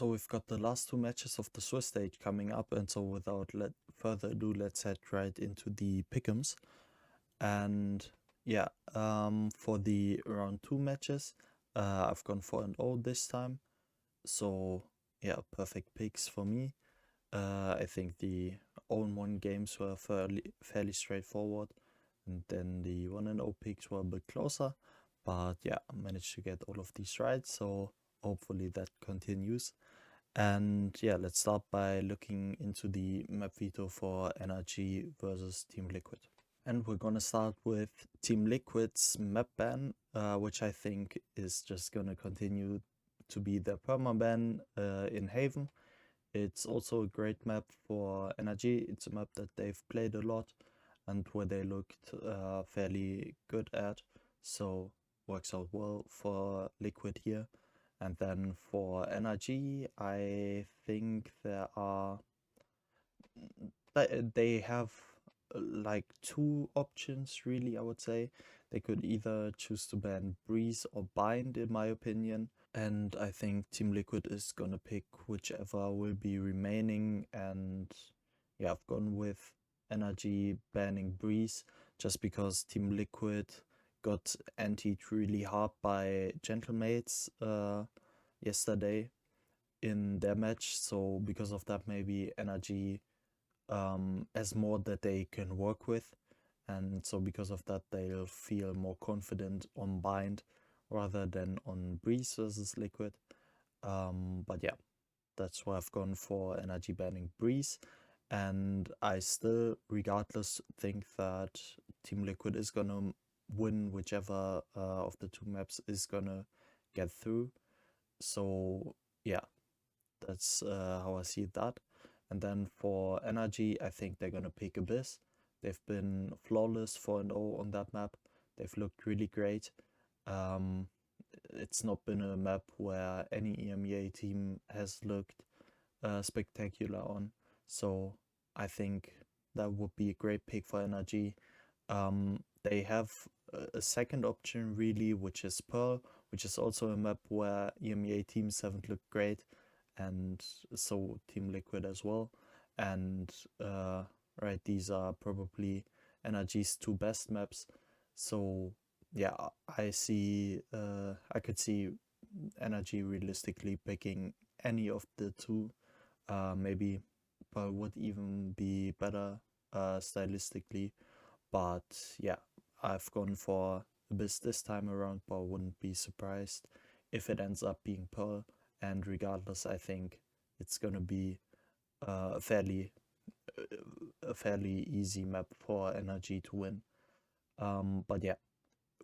So we've got the last two matches of the Swiss stage coming up, and so without further ado, let's head right into the Pickems. And yeah, for the round two matches, I've gone 4-0 this time. So yeah, perfect picks for me. I think the 0-1 games were fairly straightforward, and then the 1-0 picks were a bit closer. But yeah, I managed to get all of these right, so hopefully that continues. And yeah, let's start by looking into the map veto for NRG versus Team Liquid. And we're gonna start with Team Liquid's map ban, which I think is just gonna continue to be the permaban in Haven. It's also a great map for NRG. It's a map that they've played a lot and where they looked fairly good at, so works out well for Liquid here. And then for NRG, I think they have like two options really, I would say. They could either choose to ban Breeze or Bind, in my opinion. And I think Team Liquid is gonna pick whichever will be remaining. And yeah, I've gone with NRG banning Breeze just because Team Liquid got antied really hard by Gentlemates yesterday in their match. So because of that, maybe NRG has more that they can work with. And so because of that, they'll feel more confident on Bind rather than on Breeze versus Liquid. But yeah, that's why I've gone for NRG banning Breeze. And I still, regardless, think that Team Liquid is gonna win whichever of the two maps is gonna get through. So yeah, that's how I see that. And then for NRG, I think they're gonna pick Abyss. They've been flawless 4-0 on that map. They've looked really great. Um, it's not been a map where any EMEA team has looked spectacular on. So I think that would be a great pick for NRG. They have a second option really, which is Pearl, which is also a map where EMEA teams haven't looked great, and so Team Liquid as well. And right, these are probably NRG's two best maps. So yeah, I could see NRG realistically picking any of the two. Maybe Pearl would even be better stylistically. But yeah, I've gone for Abyss this time around, but I wouldn't be surprised if it ends up being Pearl. And regardless, I think it's gonna be a fairly easy map for NRG to win. But yeah,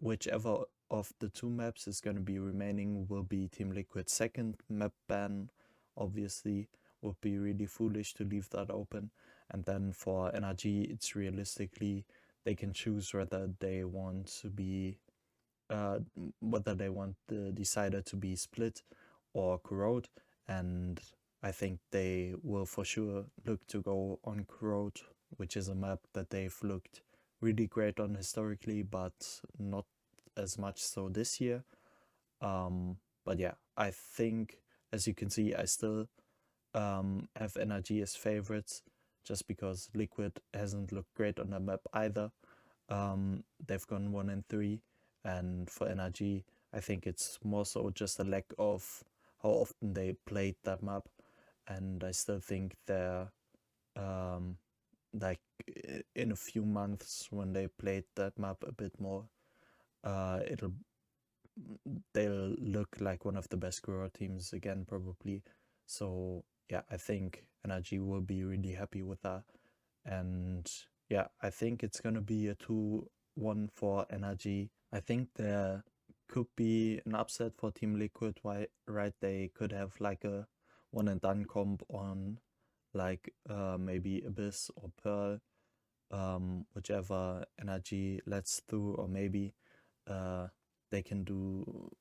whichever of the two maps is gonna be remaining will be Team Liquid's second map ban. Obviously, would be really foolish to leave that open. And then for NRG, it's realistically they can choose whether they want to be whether they want the decider to be split or corrode, and I think they will for sure look to go on corrode, which is a map that they've looked really great on historically, but not as much so this year. But yeah, I think, as you can see, I still have NRG as favorites just because Liquid hasn't looked great on the map either. They've gone 1-3, and for NRG, I think it's more so just a lack of how often they played that map, and I still think they're like in a few months when they played that map a bit more, it'll they'll look like one of the best Guru teams again probably. So yeah, I think NRG will be really happy with that. And yeah, I think it's gonna be a 2-1 for NRG. I think there could be an upset for Team Liquid, right? They could have like a one and done comp on like maybe Abyss or Pearl, whichever NRG lets through, or maybe they can do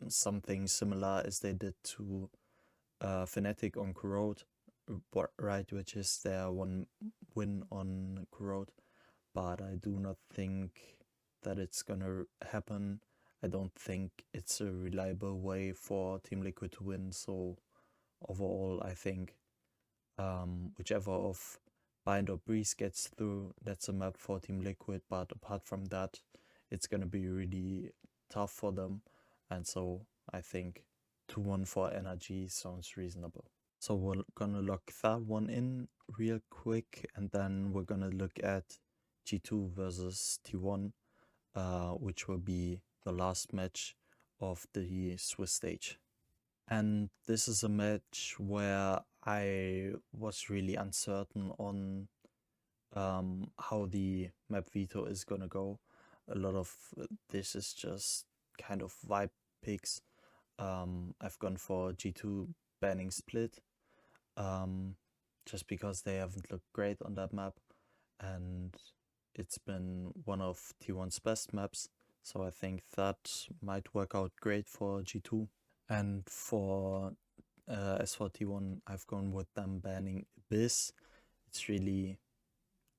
something similar as they did to Fnatic on Corrode, right, which is their one win on Corrode. But I do not think that it's gonna happen. I don't think it's a reliable way for Team Liquid to win, so overall, I think whichever of Bind or Breeze gets through, that's a map for Team Liquid. But apart from that, it's gonna be really tough for them. And so I think 2-1 for NRG sounds reasonable. So we're gonna lock that one in real quick, and then we're gonna look at G2 versus T1, which will be the last match of the Swiss stage. And this is a match where I was really uncertain on how the map veto is gonna go. A lot of this is just kind of vibe picks. I've gone for G2 banning split, just because they haven't looked great on that map, and it's been one of T1's best maps, so I think that might work out great for G2. And for as for T1, I've gone with them banning Abyss. It's really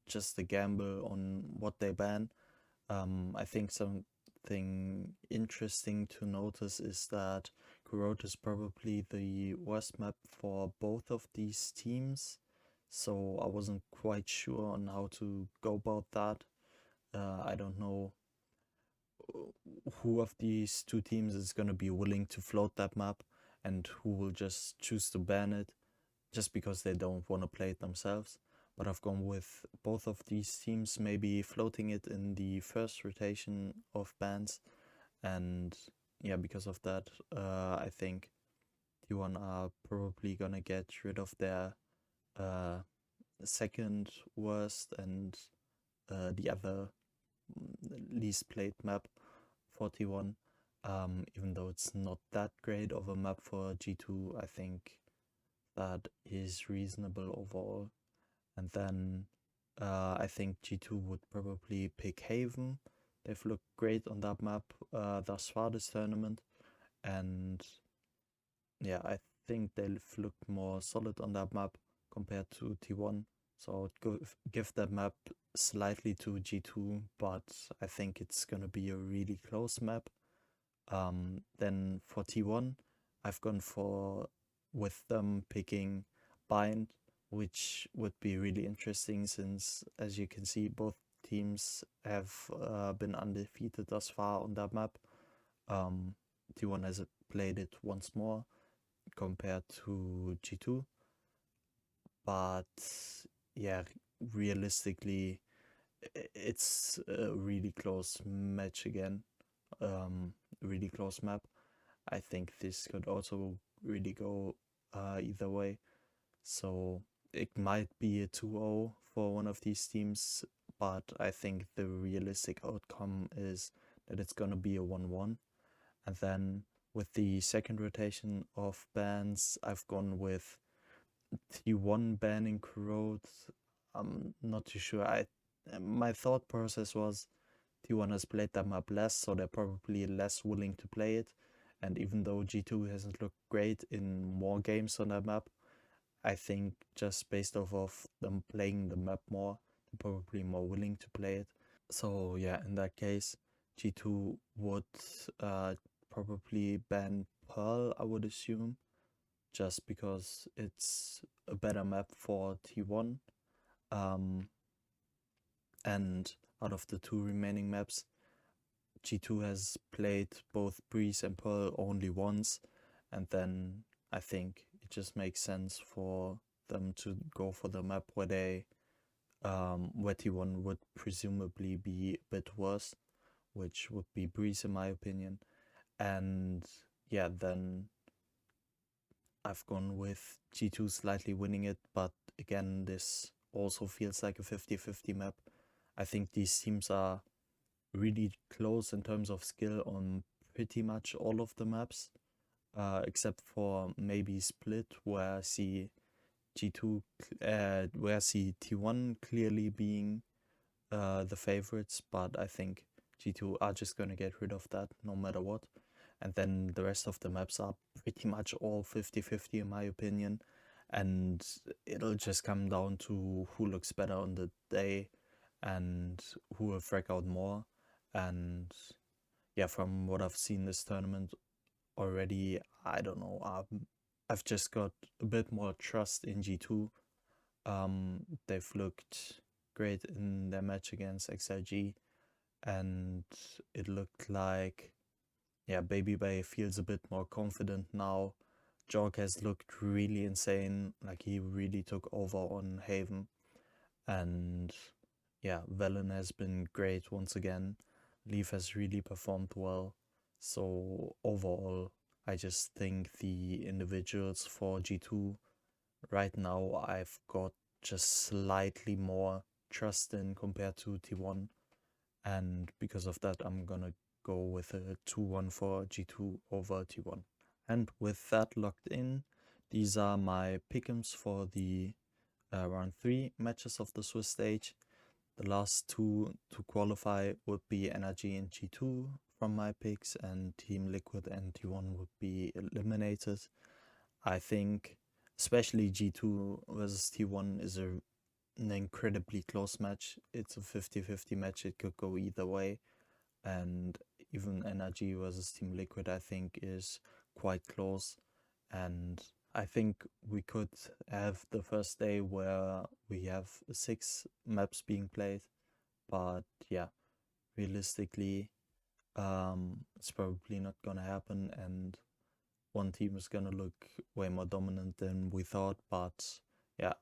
just a gamble on what they ban. I think something interesting to notice is that Corrode is probably the worst map for both of these teams, so I wasn't quite sure on how to go about that. I don't know who of these two teams is going to be willing to float that map and who will just choose to ban it just because they don't want to play it themselves. But I've gone with both of these teams maybe floating it in the first rotation of bans, and yeah, because of that, I think T1 are probably gonna get rid of their uh, second worst and the other least played map for T1. Even though it's not that great of a map for G2, I think that is reasonable overall. And then I think G2 would probably pick Haven. They've looked great on that map thus far this tournament. And yeah, I think they've looked more solid on that map compared to T1. So I'd give that map slightly to G2, but I think it's going to be a really close map. Then for T1, I've gone for with them picking Bind, which would be really interesting since, as you can see, both teams have been undefeated thus far on that map. T1 has played it once more compared to G2, but yeah, realistically, it's a really close match again. Really close map. I think this could also really go either way. So it might be a 2-0 for one of these teams, but I think the realistic outcome is that it's going to be a 1-1. And then with the second rotation of bans, I've gone with T1 banning Corrode. I'm not too sure. My thought process was T1 has played that map less, so they're probably less willing to play it. And even though G2 hasn't looked great in more games on that map, I think just based off of them playing the map more, they're probably more willing to play it. So yeah, in that case, G2 would probably ban Pearl, I would assume, just because it's a better map for T1. And out of the two remaining maps, G2 has played both Breeze and Pearl only once, and then I think it just makes sense for them to go for the map where T1 would presumably be a bit worse, which would be Breeze in my opinion. And yeah, then I've gone with G2 slightly winning it, but again, this also feels like a 50-50 map. I think these teams are really close in terms of skill on pretty much all of the maps, except for maybe Split, where I see G2, where I see T1 clearly being the favorites, but I think G2 are just gonna get rid of that no matter what. And then the rest of the maps are pretty much all 50-50 in my opinion, and it'll just come down to who looks better on the day and who will frag out more. And yeah, from what I've seen this tournament already, I don't know, I've just got a bit more trust in G2. They've looked great in their match against XIG, and it looked like, yeah, Baby Bay feels a bit more confident now. Jorg has looked really insane, like he really took over on Haven, and yeah, Velen has been great once again. Leaf has really performed well. So overall, I just think the individuals for G2 right now I've got just slightly more trust in compared to T1. And because of that, I'm gonna go with a 2-1 for G2 over T1. And with that locked in, these are my pick'ems for the round 3 matches of the Swiss stage. The last two to qualify would be Energy and G2 from my picks, and Team Liquid and T1 would be eliminated. I think especially G2 versus T1 is an incredibly close match. It's a 50-50 match, it could go either way. And even Energy versus Team Liquid, I think, is quite close. And I think we could have the first day where we have 6 maps being played. But yeah, realistically, it's probably not gonna happen, and one team is gonna look way more dominant than we thought. But yeah,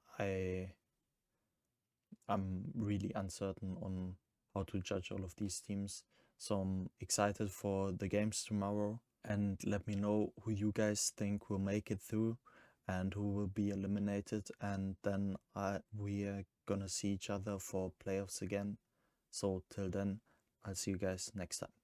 I'm really uncertain on how to judge all of these teams. So I'm excited for the games tomorrow, and let me know who you guys think will make it through and who will be eliminated, and then we are gonna see each other for playoffs again. So till then, I'll see you guys next time.